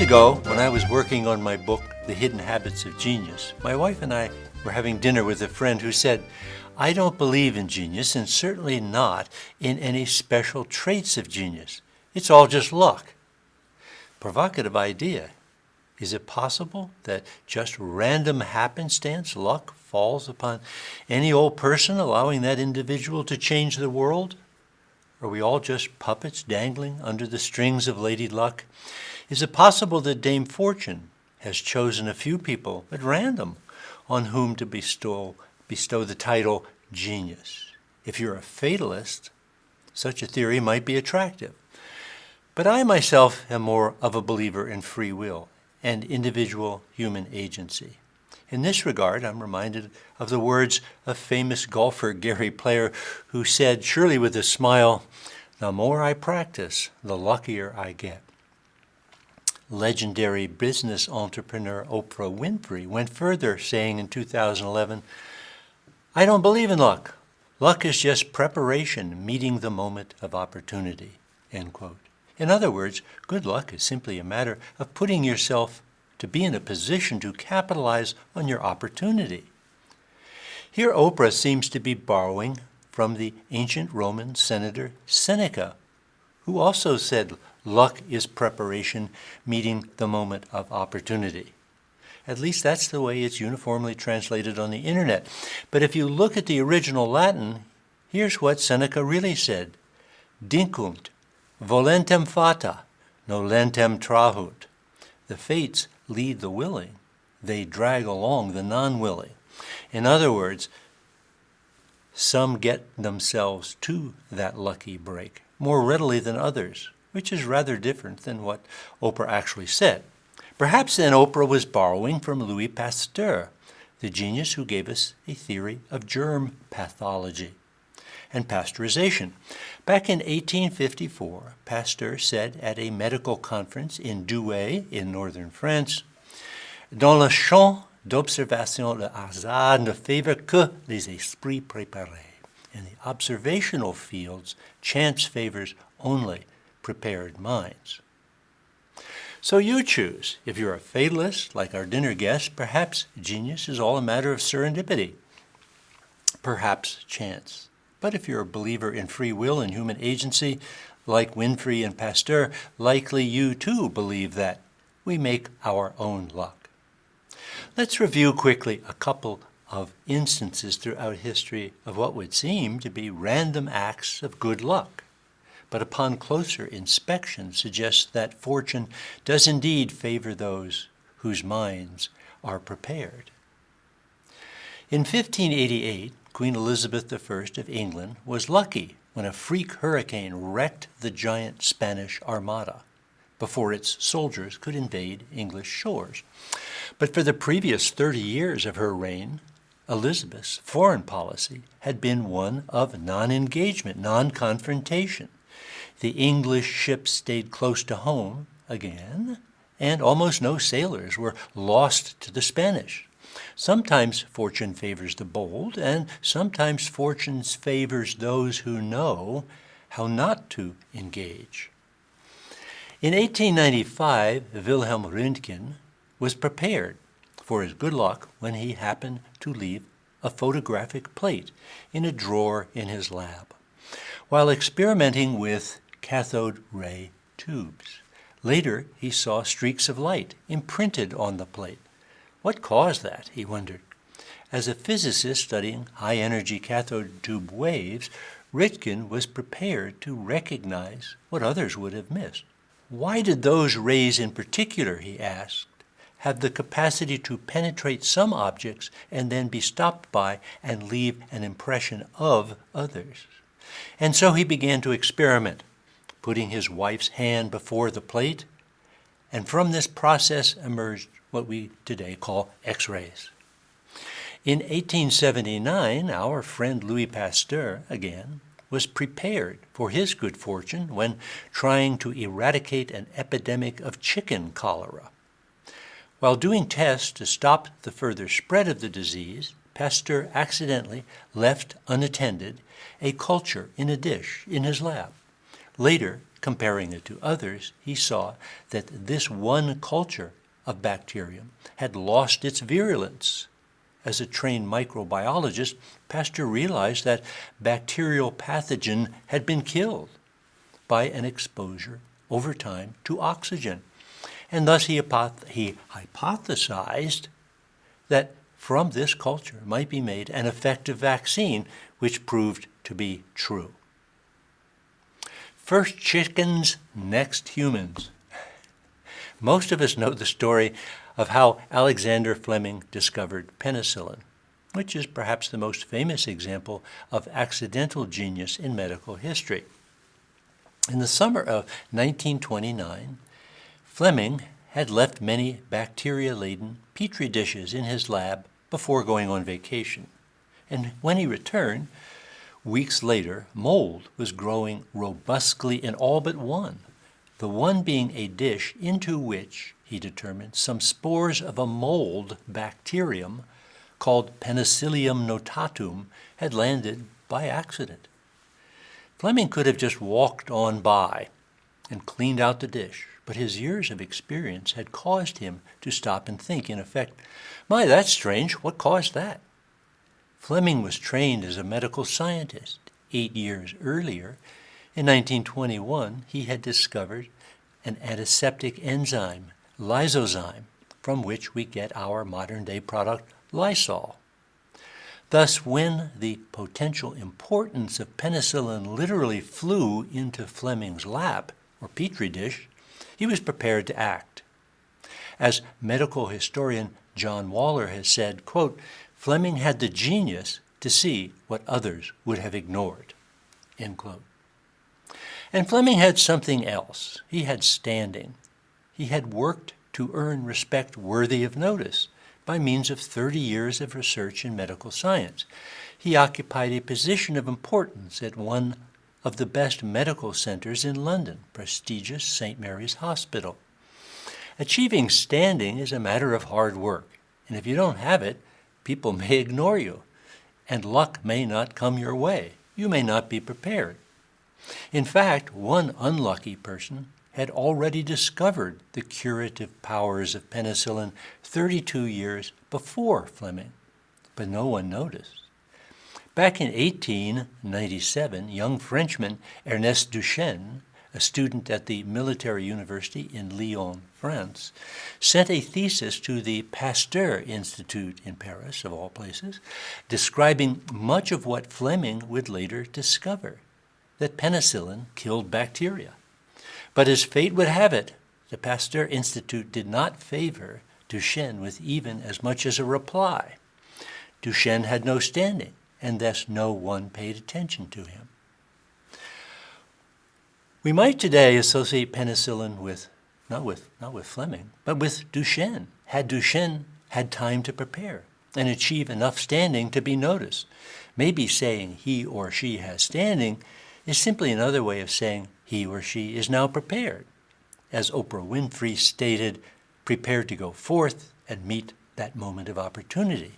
ago, when I was working on my book, The Hidden Habits of Genius, my wife and I were having dinner with a friend who said, "I don't believe in genius, and certainly not in any special traits of genius. It's all just luck." Provocative idea. Is it possible that just random happenstance luck falls upon any old person, allowing that individual to change the world? Are we all just puppets dangling under the strings of Lady Luck? Is it possible that Dame Fortune has chosen a few people at random on whom to bestow the title genius? If you're a fatalist, such a theory might be attractive. But I myself am more of a believer in free will and individual human agency. In this regard, I'm reminded of the words of famous golfer Gary Player, who said, surely with a smile, "The more I practice, the luckier I get." Legendary business entrepreneur Oprah Winfrey went further, saying in 2011, "I don't believe in luck. Luck is just preparation meeting the moment of opportunity," end quote. In other words, good luck is simply a matter of putting yourself to be in a position to capitalize on your opportunity. Here Oprah seems to be borrowing from the ancient Roman senator Seneca, who also said luck is preparation meeting the moment of opportunity. At least that's the way it's uniformly translated on the internet. But if you look at the original Latin, here's what Seneca really said: "Dincunt volentem fata, nolentem trahunt." The fates lead the willing, they drag along the non-willing. In other words, some get themselves to that lucky break more readily than others, which is rather different than what Oprah actually said. Perhaps then Oprah was borrowing from Louis Pasteur, the genius who gave us a theory of germ pathology and pasteurization. Back in 1854, Pasteur said at a medical conference in Douai in northern France, "Dans le champ d'observation, le hasard ne favore que les esprits préparés." In the observational fields, chance favors only prepared minds. So you choose. If you're a fatalist, like our dinner guest, perhaps genius is all a matter of serendipity, perhaps chance. But if you're a believer in free will and human agency, like Winfrey and Pasteur, likely you too believe that we make our own luck. Let's review quickly a couple of instances throughout history of what would seem to be random acts of good luck, but upon closer inspection suggests that fortune does indeed favor those whose minds are prepared. In 1588, Queen Elizabeth I of England was lucky when a freak hurricane wrecked the giant Spanish Armada before its soldiers could invade English shores. But for the previous 30 years of her reign, Elizabeth's foreign policy had been one of non-engagement, non-confrontation. The English ships stayed close to home again, and almost no sailors were lost to the Spanish. Sometimes fortune favors the bold, and sometimes fortune favors those who know how not to engage. In 1895, Wilhelm Röntgen was prepared for his good luck when he happened to leave a photographic plate in a drawer in his lab, while experimenting with cathode ray tubes. Later, he saw streaks of light imprinted on the plate. What caused that, he wondered. As a physicist studying high-energy cathode tube waves, Röntgen was prepared to recognize what others would have missed. Why did those rays in particular, he asked, have the capacity to penetrate some objects and then be stopped by and leave an impression of others? And so he began to experiment, putting his wife's hand before the plate, and from this process emerged what we today call X-rays. In 1879, our friend Louis Pasteur, again, was prepared for his good fortune when trying to eradicate an epidemic of chicken cholera. While doing tests to stop the further spread of the disease, Pasteur accidentally left unattended a culture in a dish in his lab. Later, comparing it to others, he saw that this one culture of bacterium had lost its virulence. As a trained microbiologist, Pasteur realized that bacterial pathogen had been killed by an exposure over time to oxygen. And thus he hypothesized that from this culture might be made an effective vaccine, which proved to be true. First chickens, next humans. Most of us know the story of how Alexander Fleming discovered penicillin, which is perhaps the most famous example of accidental genius in medical history. In the summer of 1929, Fleming had left many bacteria-laden petri dishes in his lab before going on vacation. And when he returned, weeks later, mold was growing robustly in all but one, the one being a dish into which, he determined, some spores of a mold bacterium called Penicillium notatum had landed by accident. Fleming could have just walked on by and cleaned out the dish, but his years of experience had caused him to stop and think, in effect, "My, that's strange. What caused that?" Fleming was trained as a medical scientist. 8 years earlier, in 1921, he had discovered an antiseptic enzyme, lysozyme, from which we get our modern-day product, Lysol. Thus, when the potential importance of penicillin literally flew into Fleming's lap, or petri dish, he was prepared to act. As medical historian John Waller has said, quote, "Fleming had the genius to see what others would have ignored," end quote. And Fleming had something else. He had standing. He had worked to earn respect worthy of notice by means of 30 years of research in medical science. He occupied a position of importance at one of the best medical centers in London, prestigious St. Mary's Hospital. Achieving standing is a matter of hard work, and if you don't have it, people may ignore you, and luck may not come your way. You may not be prepared. In fact, one unlucky person had already discovered the curative powers of penicillin 32 years before Fleming, but no one noticed. Back in 1897, young Frenchman Ernest Duchenne, a student at the Military University in Lyon, France, sent a thesis to the Pasteur Institute in Paris, of all places, describing much of what Fleming would later discover, that penicillin killed bacteria. But as fate would have it, the Pasteur Institute did not favor Duchenne with even as much as a reply. Duchenne had no standing, and thus no one paid attention to him. We might today associate penicillin with, not with Fleming, but with Duchenne, had Duchenne had time to prepare and achieve enough standing to be noticed. Maybe saying he or she has standing is simply another way of saying he or she is now prepared. As Oprah Winfrey stated, prepared to go forth and meet that moment of opportunity.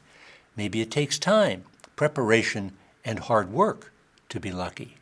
Maybe it takes time, preparation, and hard work to be lucky.